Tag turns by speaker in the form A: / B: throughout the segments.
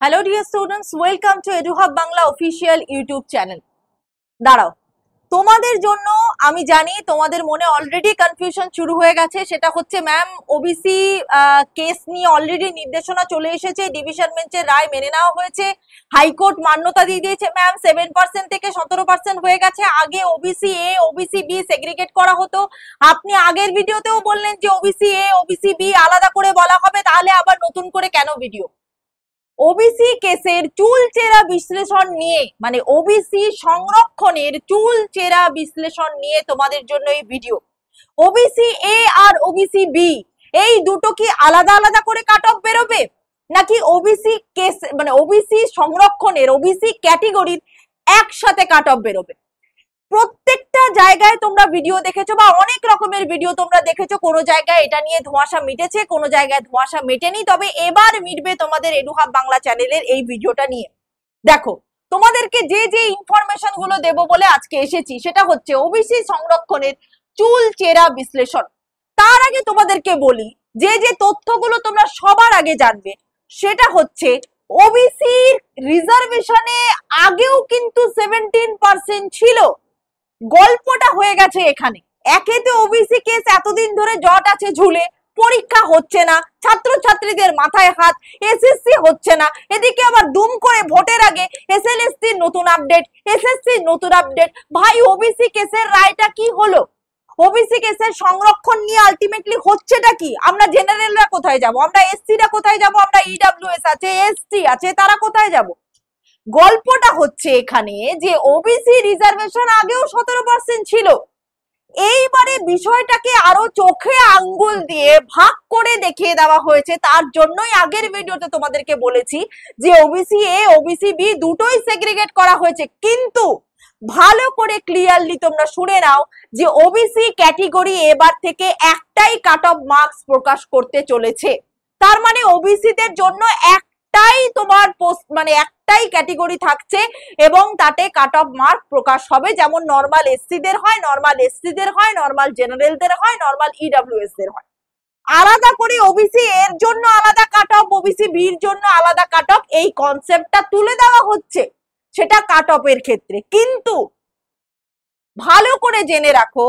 A: Hello dear students, welcome to এডুহাব Bangla official YouTube channel. দাঁড়াও, তোমাদের জন্য আমি জানি তোমাদের মনে অলরেডি কনফিউশন শুরু হয়ে গেছে। সেটা হচ্ছে ম্যাম ওবিসি কেস নিয়ে অলরেডি নির্দেশনা চলে এসেছে, ডিভিশন বেঞ্চের রায় মেনে নেওয়া হয়েছে, হাইকোর্ট মান্যতা দিয়ে দিয়েছে। ম্যাম 7% থেকে 17% হয়ে গেছে। আগে OBC A OBC B segregate করা হতো। আপনি আগের ভিডিওতেও বললেন যে ওবিসি এ ওবিসি বি আলাদা করে বলা হবে, তাহলে আবার নতুন করে কেন ভিডিও? ওবিসি কেসের চুলচেরা বিশ্লেষণ নিয়ে, মানে ওবিসি সংরক্ষণের চুলচেরা বিশ্লেষণ নিয়ে তোমাদের জন্য এই ভিডিও। ওবিসি এ আর ওবিসি বি এই দুটো কি আলাদা আলাদা করে কাট অফ বেরোবে, নাকি ওবিসি কেস মানে ওবিসি সংরক্ষণের ওবিসি ক্যাটেগরির একসাথে কাট অফ বেরোবে? প্রত্যেকটা জায়গায় তোমরা ভিডিও দেখেছো বা অনেক রকমের ভিডিও তোমরা দেখেছো, কোনো জায়গায় এটা নিয়ে ধোঁয়াশা মিটেছে, কোনো জায়গায় ধোঁয়াশা মেটেনি। তবে এবার মিটবে তোমাদের এডুহাব বাংলা চ্যানেলের এই ভিডিওটা নিয়ে। দেখো, তোমাদেরকে যে যে ইনফরমেশন গুলো দেবো বলে আজকে এসেছি সেটা হচ্ছে ওবিসি সংরক্ষণের চুলচেরা বিশ্লেষণ। তার আগে তোমাদেরকে বলি যে যে তথ্যগুলো তোমরা সবার আগে জানবে সেটা হচ্ছে ওবিসি রিজার্ভেশনে আগেও কিন্তু 17% ছিল। গল্পটা হয়ে গেছে এখানে। একেতে ওবিসি কেস এতদিন ধরে জট আছে ঝুলে, পরীক্ষা হচ্ছে না, ছাত্রছাত্রীদের মাথায় হাত, এসএসসি হচ্ছে না, এদিকে আবার দুম করে ভোটের আগে এসএলএসসি নতুন আপডেট, এসএসসি নতুন আপডেট। ভাই ওবিসি কেসের রায়টা কি হলো? ওবিসি কেসের সংরক্ষণ নিয়ে আলটিমেটলি হচ্ছেটা কি? আমরা জেনারেলরা কোথায় যাব? আমরা এসসিরা কোথায় যাব? আমরা ইডব্লিউএস আছে, এসটি আছে, তারা কোথায় যাব? গল্পটা হচ্ছে এখানে যে ওবিসি রিজার্ভেশন আগেও 17% ছিল। এইবারে বিষয়টাকে আরো চোখে আঙ্গুল দিয়ে ভাগ করে দেখিয়ে দেওয়া হয়েছে। তার জন্যই আগের ভিডিওতে তোমাদেরকে বলেছি যে ওবিসি এ ওবিসি বি দুটোই সেগ্রিগেট করা হয়েছে। কিন্তু ভালো করে ক্লিয়ারলি তোমরা শুনে নাও যে ওবিসি ক্যাটেগরি এবার থেকে একটাই কাট অফ মার্কস প্রকাশ করতে চলেছে। তার মানে ওবিসিদের জন্য একটাই তোমার পোস্ট মানে একটাই ক্যাটেগরি থাকছে এবং তাতে কাট অফ মার্ক প্রকাশ হবে। যেমন নরমাল এসসিদের হয়, নরমাল এসসিদের হয়, নরমাল জেনারেলদের হয়, নরমাল ইডব্লিউএস দের হয়। আলাদা করে ওবিসি এর জন্য আলাদা কাট অফ, ওবিসি বির জন্য আলাদা কাট অফ, এই কনসেপ্টটা তুলে দেওয়া হচ্ছে সেটা কাট অফ এর ক্ষেত্রে। কিন্তু ভালো করে জেনে রাখো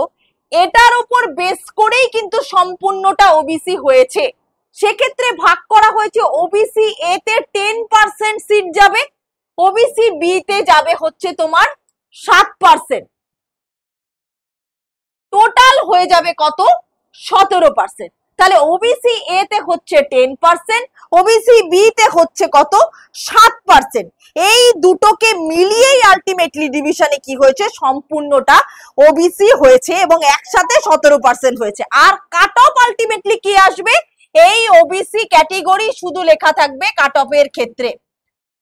A: এটার উপর বেস করেই কিন্তু সম্পূর্ণটা ওবিসি হয়েছে। সেক্ষেত্রে ভাগ করা হয়েছে ওবিসি এ তে 10% সিট যাবে, ওবিসি বি তে যাবে হচ্ছে তোমার 7%। টোটাল হয়ে যাবে কত? 17%। তাহলে ওবিসি এ তে হচ্ছে 10%, ওবিসি বি তে হচ্ছে কত? 7%। এই দুটোকে মিলিয়েই আলটিমেটলি ডিভিশনে কি হয়েছে? সম্পূর্ণটা ওবিসি হয়েছে এবং একসাথে 17% হয়েছে। আর কাট অফ আলটিমেটলি কি আসবে? এই ওবিসি ক্যাটেগরি শুধু লেখা থাকবে কাট অফ এর ক্ষেত্রে,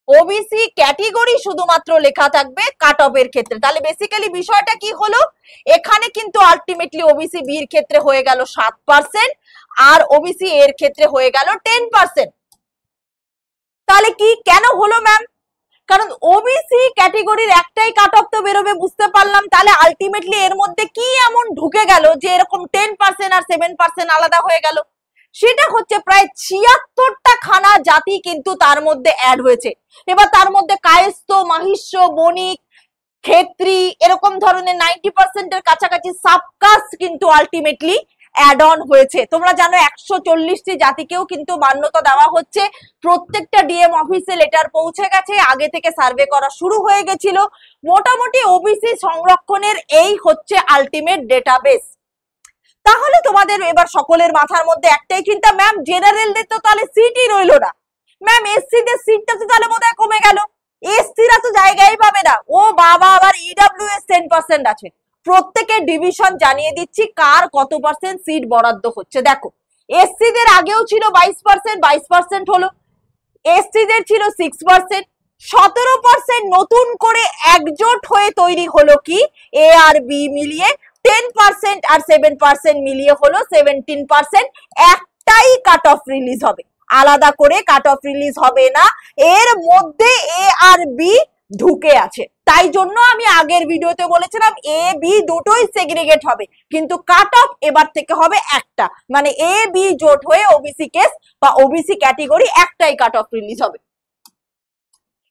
A: ওবিসি ক্যাটেগরি শুধুমাত্র লেখা থাকবে কাট অফ এর ক্ষেত্রে। তাহলে বেসিক্যালি বিষয়টা কি হলো? এখানে কিন্তু আলটিমেটলি ওবিসি বির ক্ষেত্রে হয়ে গেল 7% আর ওবিসি এর ক্ষেত্রে হয়ে গেল 10%। তাহলে কি কেন হলো ম্যাম? কারণ ওবিসি ক্যাটেগরির একটাই কাট অফ তো বেরোবে, বুঝতে পারলাম। তাহলে আলটিমেটলি এর মধ্যে কি এমন ঢুকে গেল যে এরকম 10% আর 7% আলাদা হয়ে গেল? সেটা হচ্ছে প্রায় 76টা খানা জাতি কিন্তু তার মধ্যে অ্যাড হয়েছে। এবার তার মধ্যে কায়স্থ, মাহিষ্য, বণিক, ক্ষেত্রী এরকম ধরনের 90% এর কাছাকাছি সাবকাস্ট কিন্তু আলটিমেটলি অ্যাড অন হয়েছে। তোমরা জানো 140টি জাতিকেও কিন্তু মান্যতা দেওয়া হচ্ছে। প্রত্যেকটা ডিএম অফিসে লেটার পৌঁছে গেছে, আগে থেকে সার্ভে করা শুরু হয়ে গেছিল। মোটামুটি ওবিসি সংরক্ষণের এই হচ্ছে আলটিমেট ডেটাবেস। তাহলে তোমাদের এবার সকলের মাথার মধ্যে একটাই চিন্তা, ম্যাম জেনারেলদের তো তাহলে সিটই রইলো না, ম্যাম এসসি দের সিটটা তো তাহলে বোধহয় কমে গেল, এসসিরা তো জায়গায় পাবে না। ও বাবা, আবার ইডব্লিউএস 10% আছে। প্রত্যেকের ডিভিশন জানিয়ে দিচ্ছি কার কত পার্সেন্ট সিট বরাদ্দ হচ্ছে। দেখো, এসসি দের আগেও ছিল 22%, 22% হলো। এসটি দের ছিল 6%, 17% নতুন করে একজোট হয়ে তৈরি হলো কি এ আর বি মিলিয়ে 10% আর 7% মিলিয়ে হলো 17%। একটাই কাট অফ রিলিজ হবে, আলাদা করে কাট অফ রিলিজ হবে না। এর মধ্যে এ আর বি ঢুকে আছে। তাই জন্য আমি আগের ভিডিওতে বলেছিলাম এ বি দুটোই সেগ্রিগেট হবে, কিন্তু কাট অফ এবার থেকে হবে একটা, মানে এ বি জোট হয়ে ওবিসি কেস বা ওবিসি ক্যাটেগরি একটাই কাট অফ রিলিজ হবে।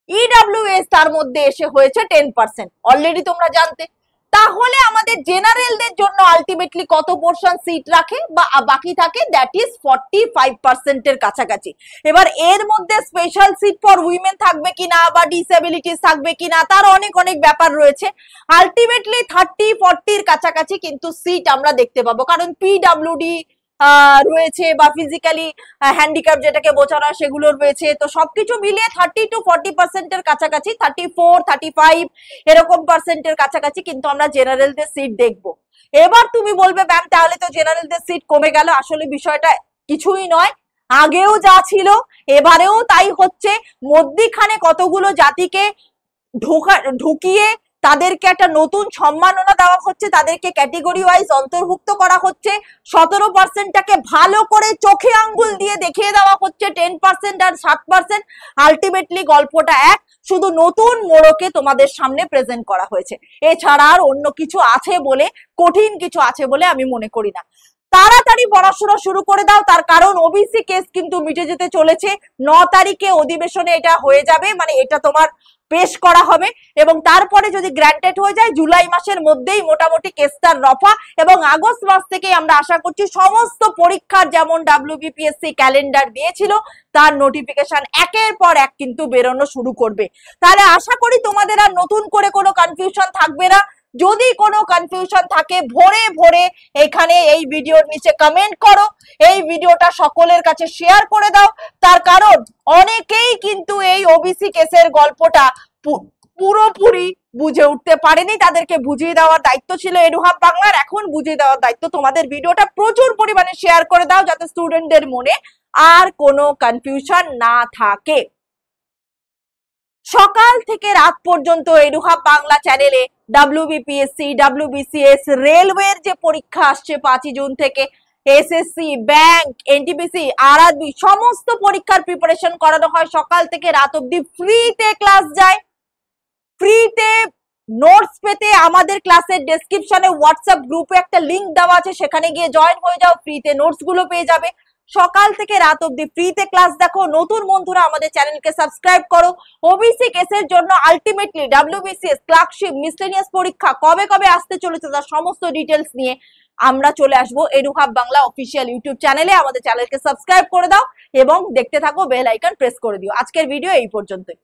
A: ইডব্লিউএস তার মধ্যে এসে হয়েছে 10%, অলরেডি তোমরা জানতে। তাহলে আমাদের জেনারেলদের জন্য আলটিমেটলি কত পোর্শন সিট রাখে বা বাকি থাকে, দ্যাট ইজ 45% এর কাছাকাছি। এবার এর মধ্যে স্পেশাল সিট ফর উইমেন থাকবে কিনা বা ডিসেবিলিটিস থাকবে কিনা তার অনেক অনেক ব্যাপার রয়েছে। আলটিমেটলি 30-40 কাছাকাছি কিন্তু সিট আমরা দেখতে পাবো, কারণ পিডব্লিউডি রয়েছে বা ফিজিক্যালি হ্যান্ডিক্যাপ যেটাকে বোঝানো হয় সেগুলো রয়েছে। তো সবকিছু মিলিয়ে 30-40% এর কাছাকাছি, 34-35 এরকম পার্সেন্টের কাছাকাছি কিন্তু আমরা জেনারেলদের সিট দেখবো। এবার তুমি বলবে ম্যাম তাহলে তো জেনারেলদের সিট কমে গেল। আসলে বিষয়টা কিছুই নয়, আগেও যা ছিল এবারেও তাই হচ্ছে। মধ্যিখানে কতগুলো জাতিকে ঢুকিয়ে তাদেরকে একটা নতুন সম্মাননা দেওয়া হচ্ছে, তাদেরকে ক্যাটেগরি ওয়াইজ অন্তর্ভুক্ত করা হচ্ছে। 17%টাকে ভালো করে চোখে আঙ্গুল দিয়ে দেখিয়ে দেওয়া হচ্ছে 10% আর 7%। আলটিমেটলি গল্পটা এক, শুধু নতুন মোড়কে তোমাদের সামনে প্রেজেন্ট করা হয়েছে। এছাড়া আর অন্য কিছু আছে বলে, কঠিন কিছু আছে বলে আমি মনে করি না। তাড়াতাড়ি পড়াশোনা শুরু করে দাও, তার কারণ ওবিসি কেস কিন্তু মিটে যেতে চলেছে। 9 তারিখে অধিবেশনে এটা হয়ে যাবে, মানে এটা তোমার পেশ করা হবে এবং তারপরে যদি গ্র্যান্টেড হয়ে যায় জুলাই মাসের মধ্যেই মোটামুটি কেসটার রফা। এবং আগস্ট মাস থেকে আমরা আশা করছি সমস্ত পরীক্ষার যেমন ডাব্লিউবিপিএসসি ক্যালেন্ডার দিয়েছিল তার নোটিফিকেশন একের পর এক কিন্তু বেরোনো শুরু করবে। তাহলে আশা করি তোমাদের আর নতুন করে কোনো কনফিউশন থাকবে না। যদি কোনো কনফিউশন থাকে ভোরে ভোরে এখানে এই ভিডিওর নিচে কমেন্ট করো, এই ভিডিওটা সকলের কাছে শেয়ার করে দাও। তার কারণ অনেকেই কিন্তু এই ওবিসি কেসের গল্পটা পুরোপুরি বুঝে উঠতে পারেনি, তাদেরকে বুঝিয়ে দেওয়ার দায়িত্ব ছিল এডুহাব বাংলার, এখন বুঝিয়ে দেওয়ার দায়িত্ব তোমাদের। ভিডিওটা প্রচুর পরিমাণে শেয়ার করে দাও যাতে স্টুডেন্টদের মনে আর কোনো কনফিউশন না থাকে। সকাল থেকে রাত পর্যন্ত এডুহাব বাংলা চ্যানেলে ডাব্লিউবিপিএসসি, ডাব্লিউবিসিএস, রেলওয়ের যে পরীক্ষা আসছে 5 জুন থেকে, এসএসসি, ব্যাংক, এনটিপিসি, আরআরবি সমস্ত পরীক্ষার প্রিপারেশন করানো হয়। সকাল থেকে রাত অবধি ফ্রিতে ক্লাস যায়। ফ্রিতে নোটস পেতে আমাদের ক্লাসের ডেসক্রিপশনে হোয়াটসঅ্যাপ গ্রুপে একটা লিংক দেওয়া আছে, সেখানে গিয়ে জয়েন হয়ে যাও, ফ্রিতে নোটস গুলো পেয়ে যাবে। সকাল থেকে রাত অবধি ফ্রিতে ক্লাস দেখো। নতুন বন্ধুরা আমাদের চ্যানেলকে সাবস্ক্রাইব করো। ওবিসি কেসের জন্য আলটিমেটলি ডাব্লিউবিসিএস, ক্লার্কশিপ, মিসলেনিয়াস পরীক্ষা কবে কবে আসতে চলেছে তার সমস্ত ডিটেলস নিয়ে আমরা চলে আসবো এডুহাব বাংলা অফিসিয়াল ইউটিউব চ্যানেলে। আমাদের চ্যানেলকে সাবস্ক্রাইব করে দাও এবং দেখতে থাকো, বেল আইকন প্রেস করে দিও। আজকের ভিডিও এই পর্যন্তই।